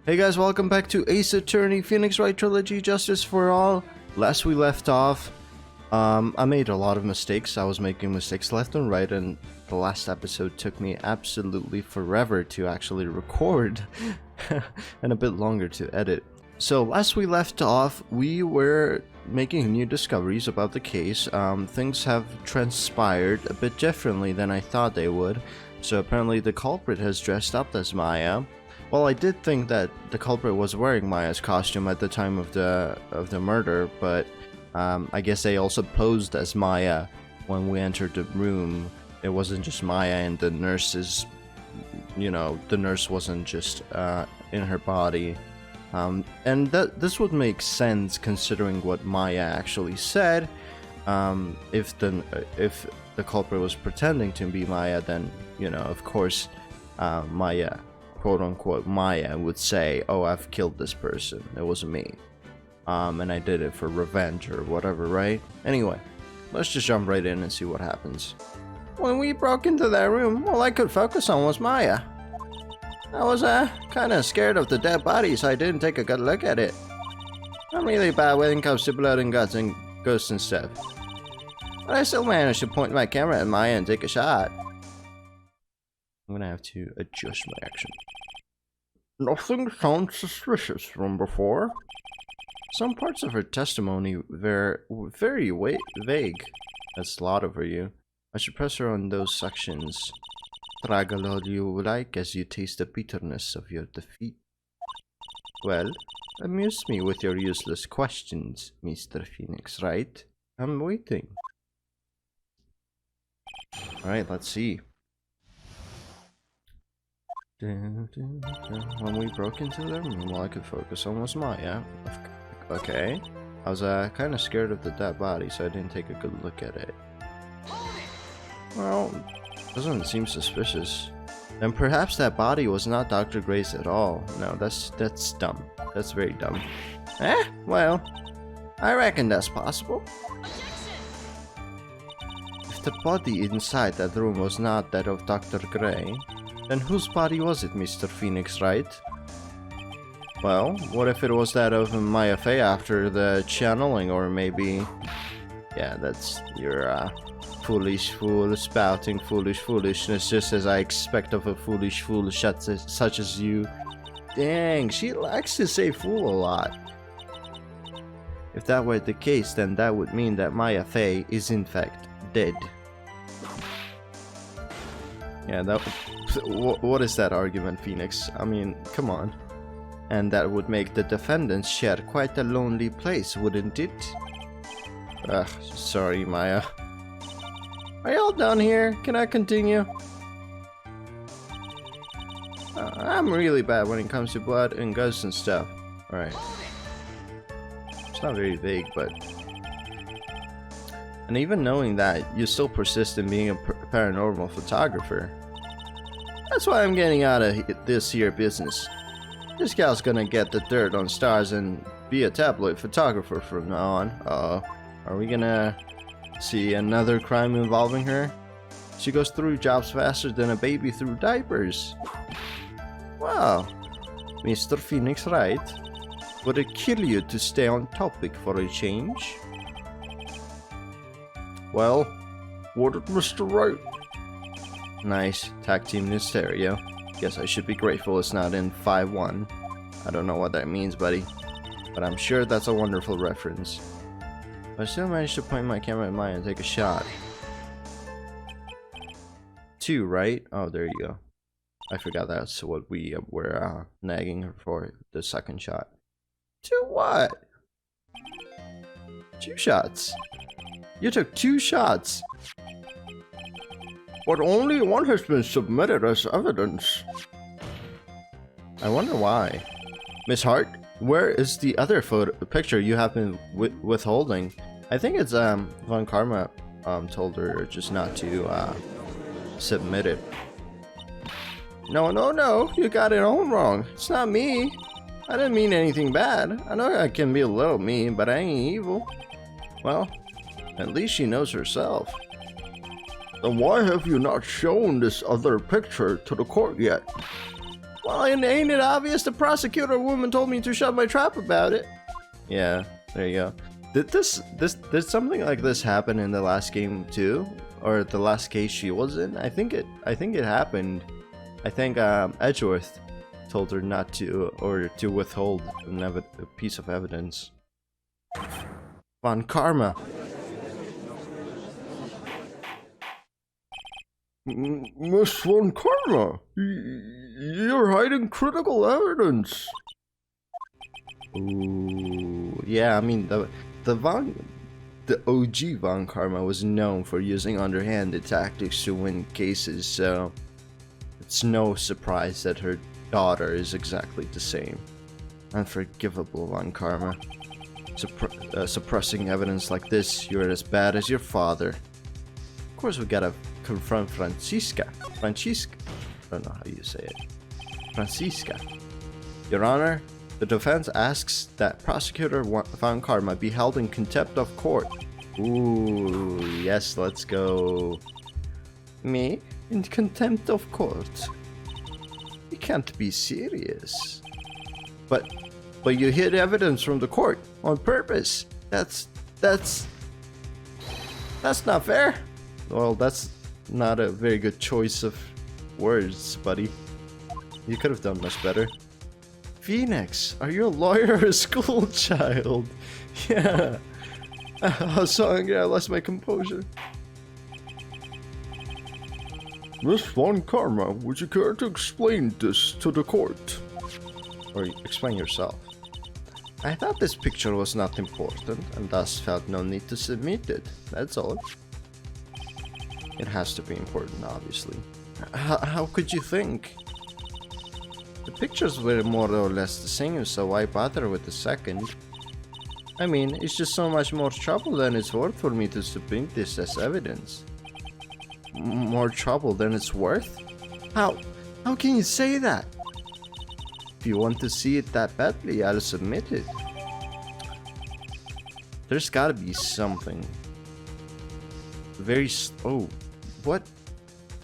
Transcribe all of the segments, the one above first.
Hey guys, welcome back to Ace Attorney Phoenix Wright Trilogy Justice for All. Last we left off, I made a lot of mistakes. I was making mistakes left and right, and the last episode took me absolutely forever to actually record and a bit longer to edit. So last we left off, we were making new discoveries about the case. Things have transpired a bit differently than I thought they would. So apparently the culprit has dressed up as Maya. Well, I did think that the culprit was wearing Maya's costume at the time of the murder, but I guess they also posed as Maya when we entered the room. It wasn't just Maya and the nurse's, the nurse wasn't just in her body. And this would make sense considering what Maya actually said. If the culprit was pretending to be Maya, then, of course, Maya, quote-unquote Maya, would say, oh, I've killed this person, it wasn't me, and I did it for revenge or whatever, right? Anyway, let's just jump right in and see what happens. When we broke into that room, all I could focus on was Maya. I was kind of scared of the dead body, so I didn't take a good look at it. I'm really bad when it comes to blood and guts and ghosts and stuff, but I still managed to point my camera at Maya and take a shot. I'm gonna have to adjust my action. Nothing sounds suspicious from before. Some parts of her testimony were very vague. That's a lot over you. I should press her on those sections. Struggle all you like as you taste the bitterness of your defeat. Well, amuse me with your useless questions, Mr. Phoenix Wright. I'm waiting. Alright, let's see. When we broke into the room, all I could focus on was Maya. Okay. I was kind of scared of the dead body, so I didn't take a good look at it. Well, doesn't seem suspicious. Then perhaps that body was not Dr. Gray's at all. No, that's dumb. That's very dumb. Well, I reckon that's possible. If the body inside that room was not that of Dr. Gray, then whose body was it, Mr. Phoenix Wright? Well, what if it was that of Maya Fey after the channeling, or maybe... Yeah, that's your foolish fool spouting foolishness, just as I expect of a foolish fool such as you. Dang, she likes to say fool a lot. If that were the case, then that would mean that Maya Fey is in fact dead. Yeah, what is that argument, Phoenix? I mean, come on. And that would make the defendants share quite a lonely place, wouldn't it? Ugh, sorry, Maya. Are y'all done here? Can I continue? I'm really bad when it comes to blood and guts and stuff. Alright. It's not very vague, but... And even knowing that, you still persist in being a paranormal photographer. That's why I'm getting out of this here business. This gal's gonna get the dirt on stars and be a tabloid photographer from now on. Uh-oh. Are we gonna see another crime involving her? She goes through jobs faster than a baby through diapers. Wow. Mr. Phoenix Wright, would it kill you to stay on topic for a change? Well, would it, Mr. Wright? Nice. Tag team in stereo. Guess I should be grateful it's not in 5-1. I don't know what that means, buddy, but I'm sure that's a wonderful reference. I still managed to point my camera at Maya and take a shot. 2, right? Oh, there you go. I forgot that's what we were nagging her for, the second shot. 2 what? 2 shots. You took 2 shots. But only one has been submitted as evidence. I wonder why. Miss Hart, where is the other picture you have been withholding? I think it's Von Karma told her just not to submit it. No, you got it all wrong. It's not me. I didn't mean anything bad. I know I can be a little mean, but I ain't evil. Well, at least she knows herself. Then why have you not shown this other picture to the court yet? Well, ain't it obvious? The prosecutor woman told me to shut my trap about it. Yeah, there you go. Did something like this happen in the last game too, or the last case she was in? I think it happened. I think Edgeworth told her not to, or to withhold a piece of evidence. Von Karma. Miss Von Karma, you're hiding critical evidence. Ooh, yeah, I mean the OG Von Karma was known for using underhanded tactics to win cases, so it's no surprise that her daughter is exactly the same. Unforgivable, Von Karma. Suppressing evidence like this, you're as bad as your father. Of course, we gotta confront Francisca. I don't know how you say it. Francisca. Your Honor, the defense asks that Prosecutor Von Karma be held in contempt of court. Ooh, yes, let's go. Me? In contempt of court? You can't be serious. But you hid evidence from the court on purpose. That's not fair. Well, that's not a very good choice of words, buddy. You could have done much better. Phoenix, are you a lawyer or a school child? Yeah. I was so angry I lost my composure. Miss Von Karma, would you care to explain this to the court? Or explain yourself. I thought this picture was not important and thus felt no need to submit it. That's all. It has to be important, obviously. How could you think? The pictures were more or less the same, so why bother with the second? I mean, it's just so much more trouble than it's worth for me to submit this as evidence. More trouble than it's worth? How can you say that? If you want to see it that badly, I'll submit it. There's gotta be something. Oh, what?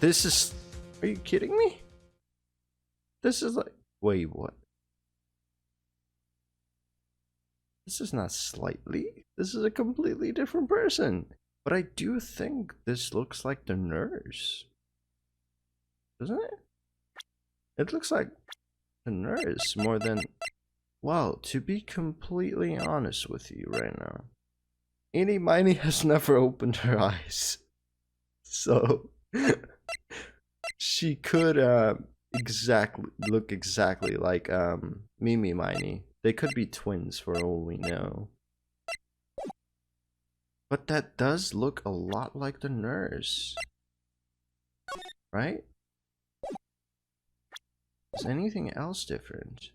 This is... Are you kidding me? This is like... Wait, what? This is not slightly. This is a completely different person. But I do think this looks like the nurse. Doesn't it? It looks like the nurse more than... Wow, to be completely honest with you right now, Eenie Miney has never opened her eyes. So... she could look exactly like Mimi Miney. They could be twins for all we know. But that does look a lot like the nurse. Right? Is anything else different?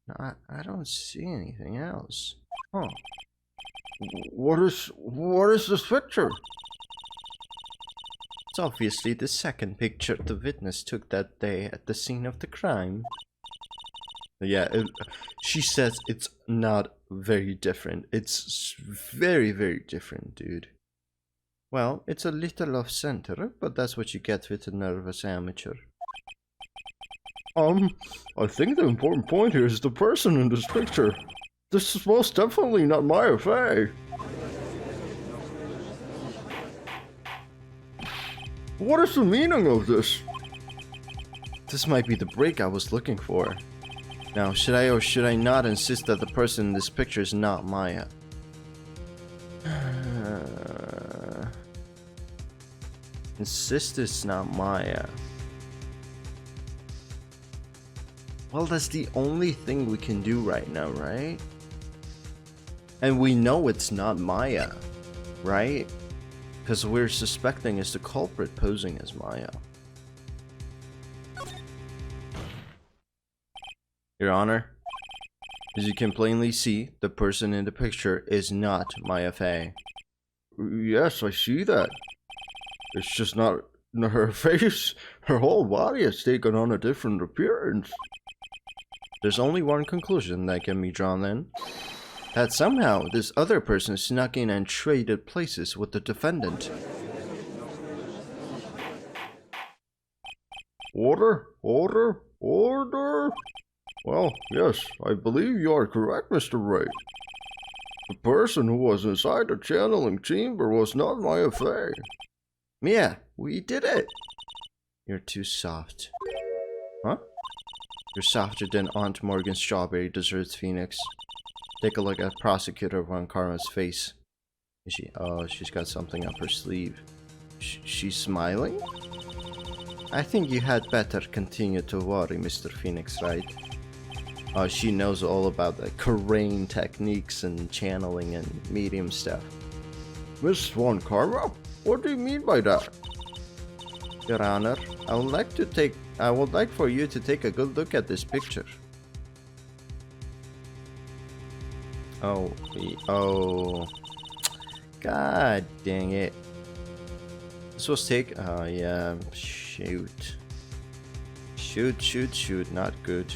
No, I don't see anything else. Huh. What is this picture? It's obviously the second picture the witness took that day at the scene of the crime. Yeah, she says it's not very different. It's very, very different, dude. Well, it's a little off-center, but that's what you get with a nervous amateur. I think the important point here is the person in this picture. This is most definitely not Maya Fey. What is the meaning of this? This might be the break I was looking for. Now, should I or should I not insist that the person in this picture is not Maya? Insist it's not Maya. Well, that's the only thing we can do right now, right? And we know it's not Maya, right? Because we're suspecting it's the culprit posing as Maya. Your Honor, as you can plainly see, the person in the picture is not Maya Fey. Yes, I see that. It's just not her face. Her whole body has taken on a different appearance. There's only one conclusion that can be drawn then. That somehow this other person snuck in and traded places with the defendant. What Order? Order? Order? Well, yes, I believe you are correct, Mr. Wright. The person who was inside the channeling chamber was not my affair. Mia, we did it! You're too soft. Huh? You're softer than Aunt Morgan's strawberry desserts, Phoenix. Take a look at Prosecutor Von Karma's face. Is she? Oh, she's got something up her sleeve. She's smiling? I think you had better continue to worry, Mr. Phoenix Wright. Oh, she knows all about the Korean techniques and channeling and medium stuff. Miss Von Karma? What do you mean by that? Your Honor, I would like for you to take a good look at this picture. Oh, god dang it. This was oh yeah, shoot, not good.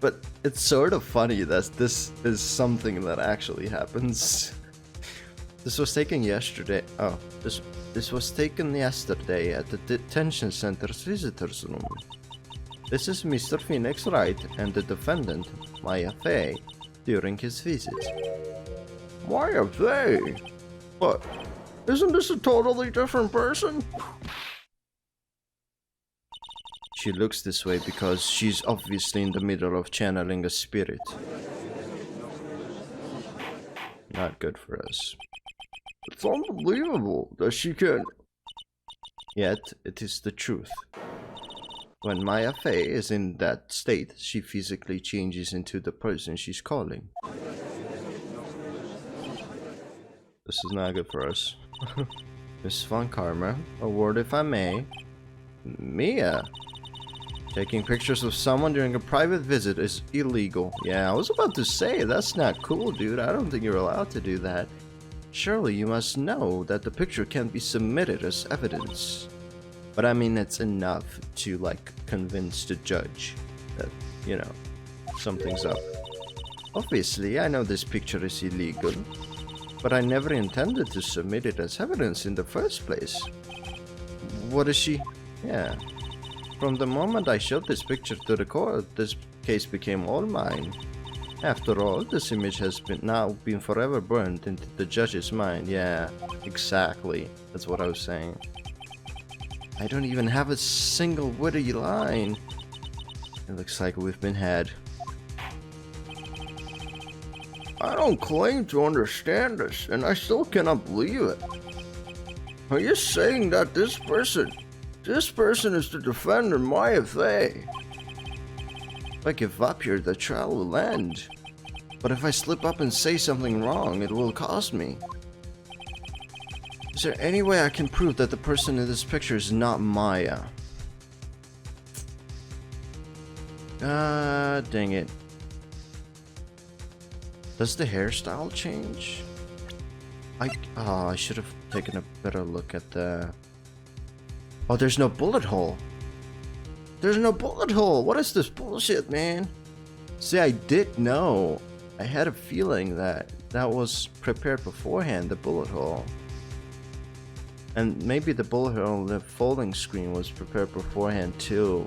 But it's sort of funny that this is something that actually happens. This was taken yesterday. Oh, this was taken yesterday at the detention center's visitors room. This is Mr. Phoenix Wright and the defendant, Maya Fey, during his visit. Maya Fey? But isn't this a totally different person? She looks this way because she's obviously in the middle of channeling a spirit. Not good for us. It's unbelievable that she can... Yet, it is the truth. When Maya Fey is in that state, she physically changes into the person she's calling. This is not good for us. Miss Von Karma, a word if I may. Mia! Taking pictures of someone during a private visit is illegal. Yeah, I was about to say, that's not cool, dude. I don't think you're allowed to do that. Surely you must know that the picture can be submitted as evidence. But I mean, it's enough to, like, convince the judge that, you know, something's up. Obviously, I know this picture is illegal, but I never intended to submit it as evidence in the first place. What is she? Yeah. From the moment I showed this picture to the court, this case became all mine. After all, this image has now been forever burned into the judge's mind. Yeah, exactly. That's what I was saying. I don't even have a single witty line. It looks like we've been had. I don't claim to understand this, and I still cannot believe it. Are you saying that this person is the defendant, Maya Fey? If I give up here, the trial will end. But if I slip up and say something wrong, it will cost me. Is there any way I can prove that the person in this picture is not Maya? Ah, dang it. Does the hairstyle change? I should have taken a better look at the... Oh, there's no bullet hole. There's no bullet hole. What is this bullshit, man? See, I did know. I had a feeling that that was prepared beforehand, the bullet hole. And maybe the bullet hole, the folding screen was prepared beforehand too.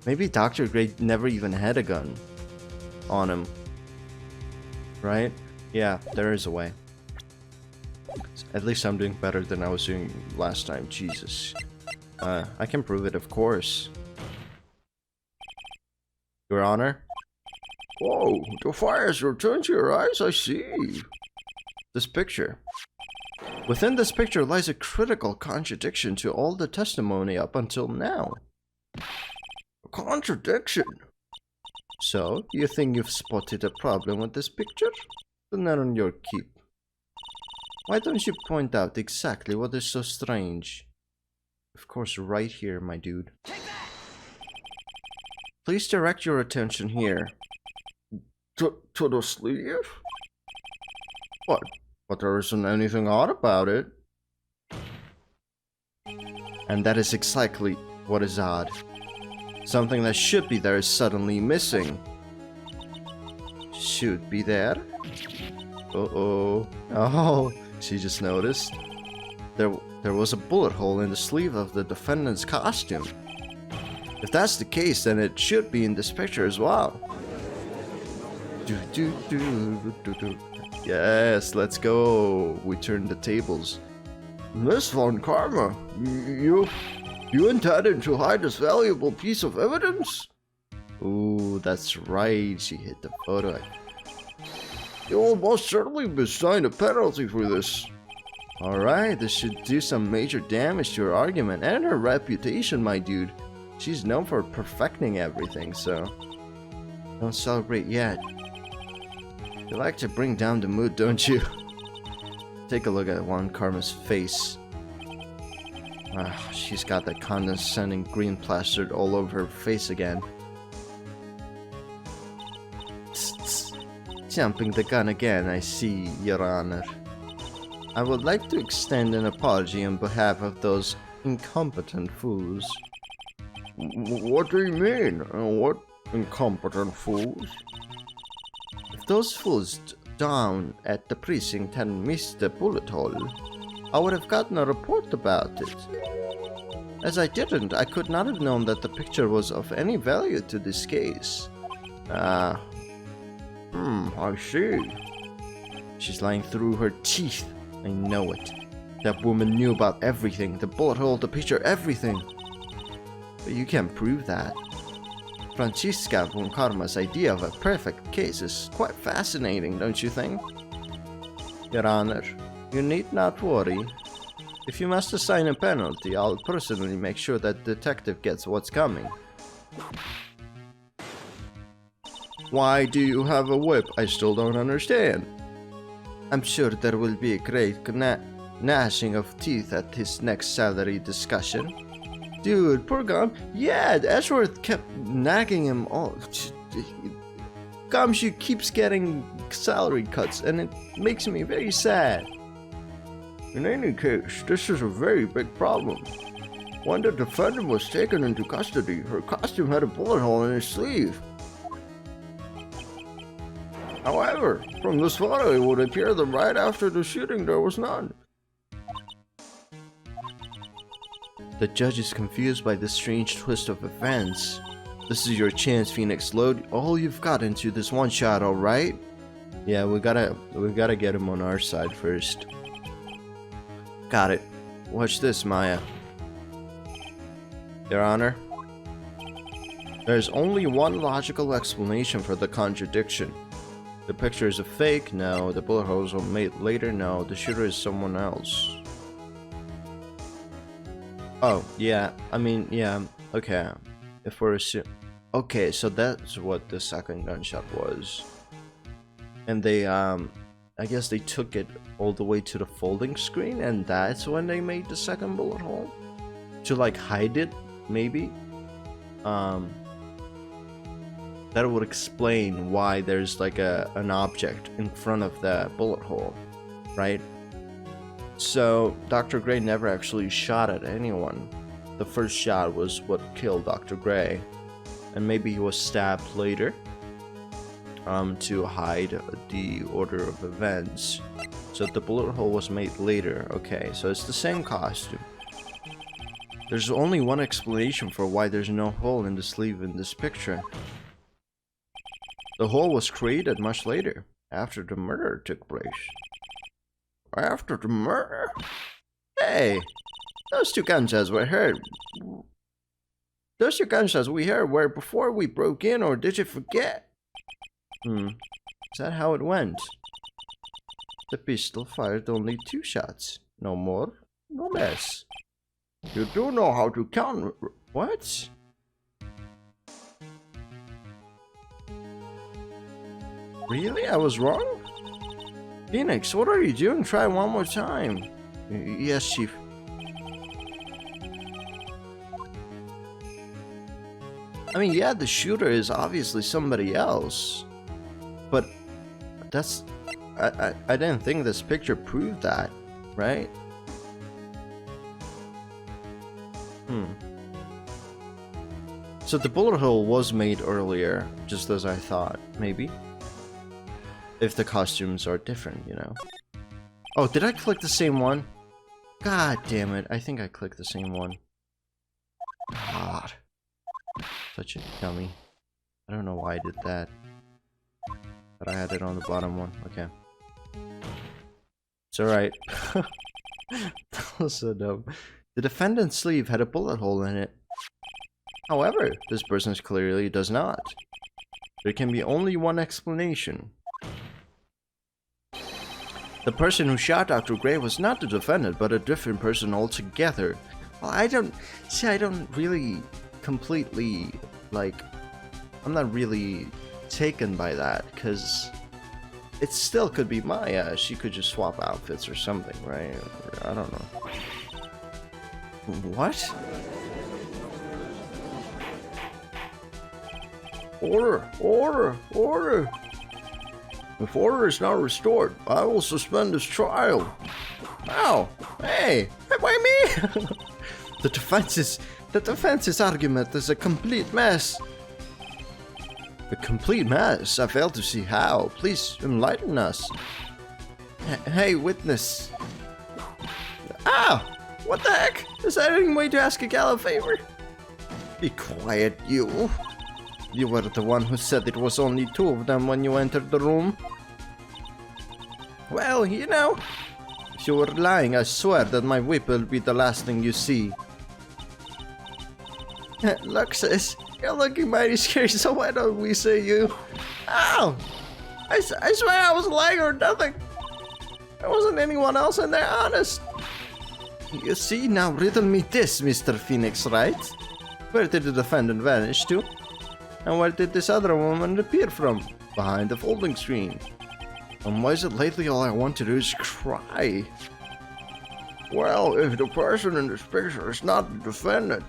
Maybe Dr. Gray never even had a gun on him. Right? Yeah, there is a way. At least I'm doing better than I was doing last time. Jesus. I can prove it, of course. Your Honor? Whoa, the fire has returned to your eyes, I see. This picture. Within this picture lies a critical contradiction to all the testimony up until now. A contradiction? So, you think you've spotted a problem with this picture? Then not on your keep. Why don't you point out exactly what is so strange? Of course, right here, my dude. Please direct your attention here. To the sleeve? What? But there isn't anything odd about it. And that is exactly what is odd. Something that should be there is suddenly missing. Should be there? Uh-oh. Oh, she just noticed. there was a bullet hole in the sleeve of the defendant's costume. If that's the case, then it should be in this picture as well. Yes, let's go. We turn the tables. Miss Von Karma, you intended to hide this valuable piece of evidence? Ooh, that's right. She hit the photo. You will most certainly be assigned a penalty for this. Alright, this should do some major damage to her argument and her reputation, my dude. She's known for perfecting everything, so don't celebrate yet. You like to bring down the mood, don't you? Take a look at Von Karma's face. She's got that condescending green plastered all over her face again. Jumping the gun again, I see, Your Honor. I would like to extend an apology on behalf of those incompetent fools. What do you mean? What incompetent fools? If those fools down at the precinct had missed the bullet hole, I would have gotten a report about it. As I didn't, I could not have known that the picture was of any value to this case. I see. She's lying through her teeth. I know it. That woman knew about everything. The bullet hole, the picture, everything. But you can't prove that. Franziska von Karma's idea of a perfect case is quite fascinating, don't you think? Your Honor, you need not worry. If you must assign a penalty, I'll personally make sure that the detective gets what's coming. Why do you have a whip? I still don't understand. I'm sure there will be a great gnashing of teeth at his next salary discussion. Dude, poor Gum. Yeah, Ashworth kept nagging him all. Gumshoe keeps getting salary cuts, and it makes me very sad. In any case, this is a very big problem. When the defendant was taken into custody, her costume had a bullet hole in his sleeve. However, from this photo, it would appear that right after the shooting there was none. The judge is confused by this strange twist of events. This is your chance, Phoenix. Load all you've got into this one shot, alright? Yeah, we gotta get him on our side first. Got it. Watch this, Maya. Your Honor, there's only one logical explanation for the contradiction. The picture is a fake? No. The bullet holes were made later? No. The shooter is someone else. Oh, yeah. I mean, yeah. Okay. If we're assuming... Okay, so that's what the second gunshot was. And they, I guess they took it all the way to the folding screen, and that's when they made the second bullet hole? To, like, hide it, maybe? That would explain why there's like an object in front of the bullet hole, right? So Dr. Gray never actually shot at anyone. The first shot was what killed Dr. Gray, and maybe he was stabbed later to hide the order of events. So the bullet hole was made later. Okay, so it's the same costume. There's only one explanation for why there's no hole in the sleeve in this picture. The hole was created much later, after the murder took place. After the murder? Hey! Those two gunshots we heard were before we broke in, or did you forget? Is that how it went? The pistol fired only 2 shots. No more, no less. You do know how to count. What? Really? I was wrong? Phoenix, what are you doing? Try one more time. Yes, Chief. I mean, yeah, the shooter is obviously somebody else. But that's... I didn't think this picture proved that, right? So the bullet hole was made earlier, just as I thought, maybe? If the costumes are different, you know. Oh, did I click the same one? God damn it. I think I clicked the same one. God. Such a dummy. I don't know why I did that. But I had it on the bottom one. Okay. It's alright. That was so dumb. The defendant's sleeve had a bullet hole in it. However, this person clearly does not. There can be only one explanation. The person who shot Dr. Gray was not the defendant, but a different person altogether. Well, I don't really completely, like, I'm not really taken by that, because it still could be Maya. She could just swap outfits or something, right? Or, I don't know. What? Order! Order! Order! If order is not restored, I will suspend this trial. Ow! Hey! Why me? The defense's argument is a complete mess. A complete mess? I fail to see how. Please enlighten us. Hey, witness. Ah! What the heck? Is that any way to ask a gal a favor? Be quiet, you. You were the one who said it was only 2 of them when you entered the room. Well, you know, if you were lying, I swear that my whip will be the last thing you see. Look, sis, you're looking mighty scary, so why don't we say you? Ow! I swear I was lying or nothing. There wasn't anyone else in there, honest. You see, now riddle me this, Mr. Phoenix Wright. Where did the defendant vanish to? And where did this other woman appear from? Behind the folding screen. And why is it lately all I want to do is cry? Well, if the person in this picture is not the defendant,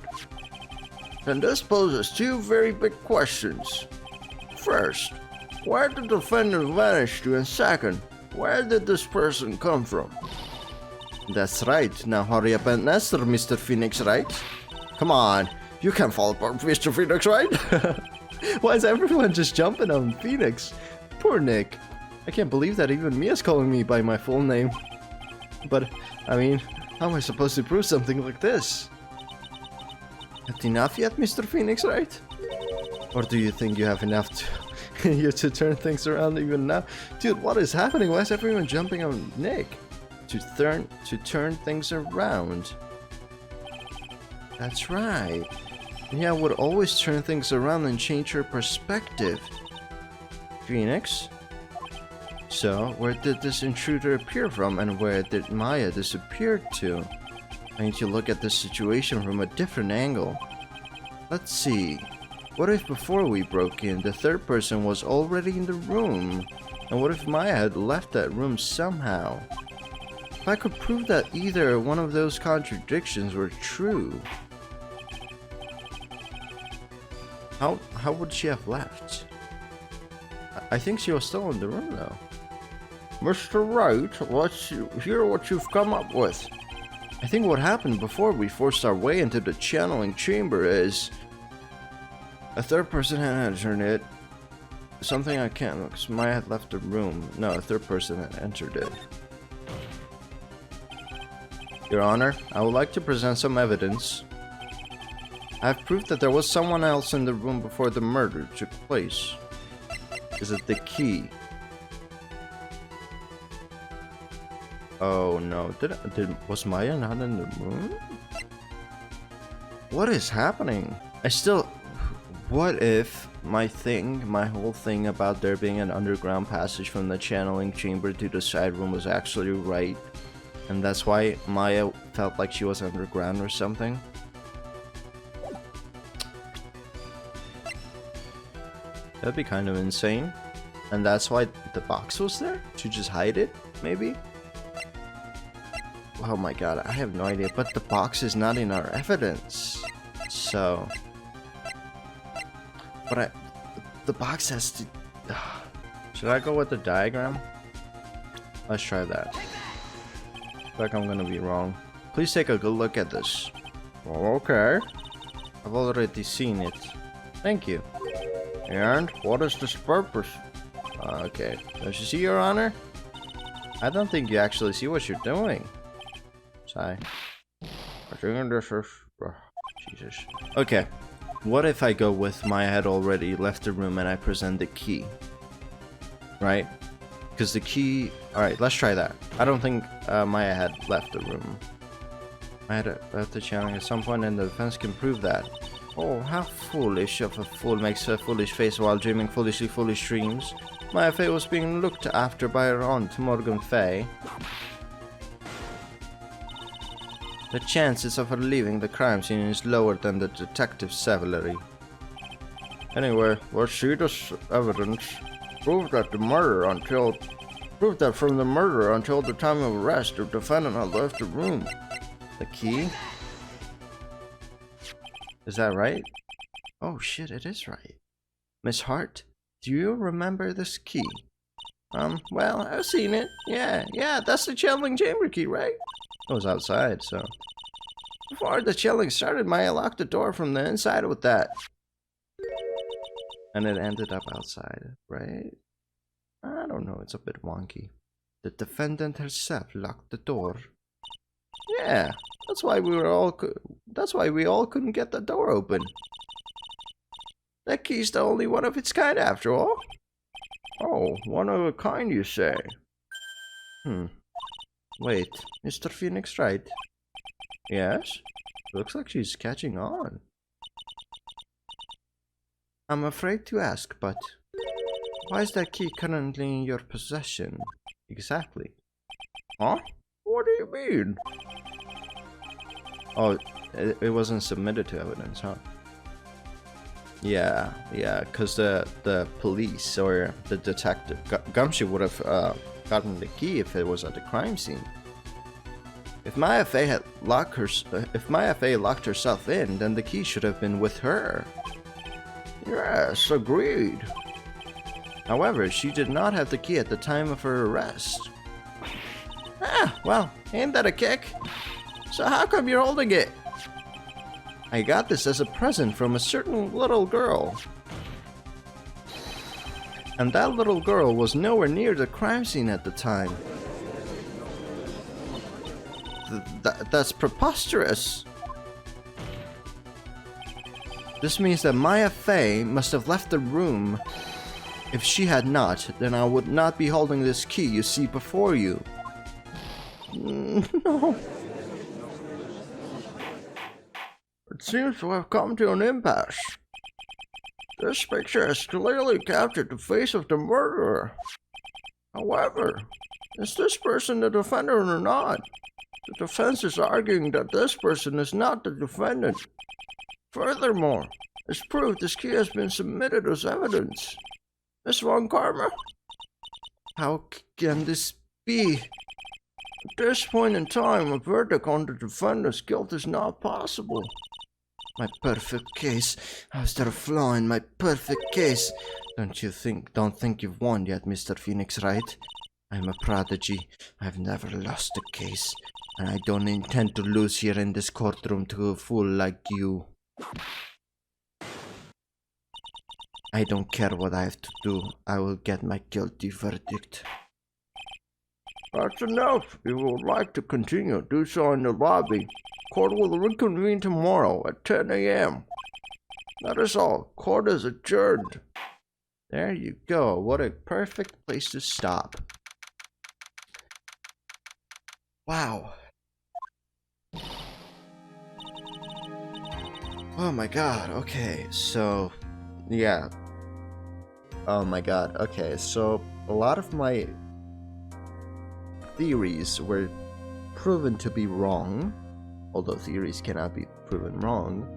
then this poses 2 very big questions. First, where did the defendant vanish to? And second, where did this person come from? That's right. Now hurry up and answer, Mr. Phoenix Wright. Come on, you can't fall apart, Mr. Phoenix Wright. Why is everyone just jumping on Phoenix? Poor Nick. I can't believe that even Mia's calling me by my full name. But, I mean, how am I supposed to prove something like this? Not enough yet, Mr. Phoenix Wright? Or do you think you have enough to turn things around even now? Dude, what is happening? Why is everyone jumping on Nick? To turn things around. That's right. Yeah, would always turn things around and change her perspective. Phoenix? So, where did this intruder appear from, and where did Maya disappear to? I need to look at this situation from a different angle. Let's see. What if before we broke in, the third person was already in the room? And what if Maya had left that room somehow? If I could prove that either one of those contradictions were true, how would she have left? I think she was still in the room though. Mr. Wright, let's hear what you've come up with. I think what happened before we forced our way into the channeling chamber is a third person had entered it. Something I can't look, because Maya had left the room. No, a third person had entered it. Your Honor, I would like to present some evidence. I have proof that there was someone else in the room before the murder took place. Is it the key? Oh no, was Maya not in the room? What is happening? What if my whole thing about there being an underground passage from the channeling chamber to the side room was actually right? And that's why Maya felt like she was underground or something? That'd be kind of insane. And that's why the box was there? To just hide it, maybe? Oh my god, I have no idea. But the box is not in our evidence. So... But the box has to... Should I go with the diagram? Let's try that. I feel like I'm gonna be wrong. Please take a good look at this. Okay. I've already seen it. Thank you. And what is this purpose? Okay. Don't you see, Your Honor? I don't think you actually see what you're doing. Sigh. I think this is... Jesus. Okay. What if I go with Maya had already left the room and I present the key? Right? Because the key... Alright, let's try that. I don't think Maya had left the room. Maya had left the challenge at some point and the defense can prove that. Oh, how foolish of a fool makes a foolish face while dreaming foolishly foolish dreams. Maya Fey was being looked after by her aunt, Morgan Fey. The chances of her leaving the crime scene is lower than the detective's salary. Anyway, let's see this evidence. Prove that from the murder until the time of arrest, the defendant had left the room. The key? Is that right? Oh shit, it is right. Miss Hart, do you remember this key? Well, I've seen it. Yeah, that's the channeling chamber key, right? It was outside, so... Before the chilling started, Maya locked the door from the inside with that. And it ended up outside, right? I don't know, it's a bit wonky. The defendant herself locked the door. Yeah, that's why we all couldn't get the door open. That key's the only one of its kind after all. Oh, one of a kind, you say? Wait, Mr. Phoenix Wright? Yes? Looks like she's catching on. I'm afraid to ask, but why is that key currently in your possession? Exactly. Huh? What do you mean? Oh, it wasn't submitted to evidence, huh? Yeah, because the police or the detective, Gumshoe would have gotten the key if it was at the crime scene. If Maya Fey locked herself in, then the key should have been with her. Yes, agreed. However, she did not have the key at the time of her arrest. Well, ain't that a kick? So how come you're holding it? I got this as a present from a certain little girl. And that little girl was nowhere near the crime scene at the time. That's preposterous. This means that Maya Fey must have left the room. If she had not, then I would not be holding this key you see before you. No. It seems to have come to an impasse. This picture has clearly captured the face of the murderer. However, is this person the defendant or not? The defense is arguing that this person is not the defendant. Furthermore, as proof, this key has been submitted as evidence. Miss Von Karma? How can this be? At this point in time, a verdict on the defendant's guilt is not possible. My perfect case. How's there a flaw in my perfect case? Don't think you've won yet, Mr. Phoenix Wright? I'm a prodigy. I've never lost a case. And I don't intend to lose here in this courtroom to a fool like you. I don't care what I have to do. I will get my guilty verdict. That's enough. If you would like to continue, do so in the lobby. Court will reconvene tomorrow at 10 a.m. That is all. Court is adjourned. There you go. What a perfect place to stop. Wow. Oh my god. Okay, so... yeah. Oh my god. Okay, so a lot of my theories were proven to be wrong. Although theories cannot be proven wrong.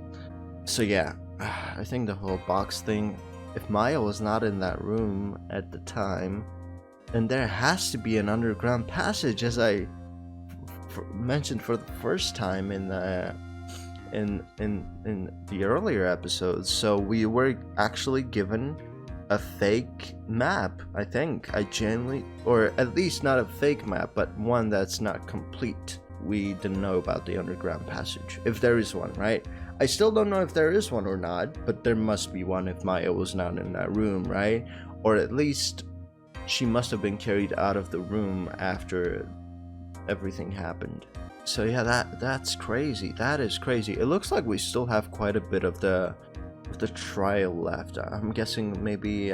So yeah, I think the whole box thing, if Maya was not in that room at the time, then there has to be an underground passage, as I mentioned for the first time in the earlier episodes. So we were actually given a fake map, I think. I genuinely, or at least not a fake map, but one that's not complete. We didn't know about the underground passage, if there is one, right? I still don't know if there is one or not, but there must be one if Maya was not in that room, right? Or at least she must have been carried out of the room after everything happened. So yeah, that's crazy. That is crazy. It looks like we still have quite a bit of the trial left. I'm guessing maybe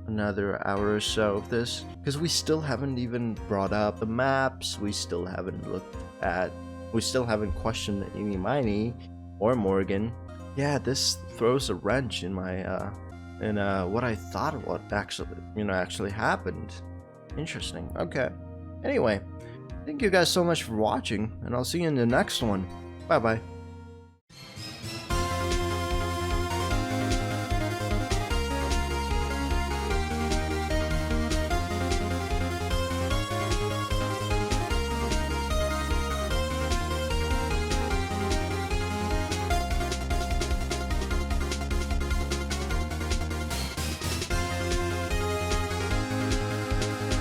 another hour or so of this, because we still haven't even brought up the maps. We still haven't questioned Eeny or Morgan. Yeah, this throws a wrench in my what I thought what actually happened. Interesting. Okay. Anyway, thank you guys so much for watching, and I'll see you in the next one. Bye bye.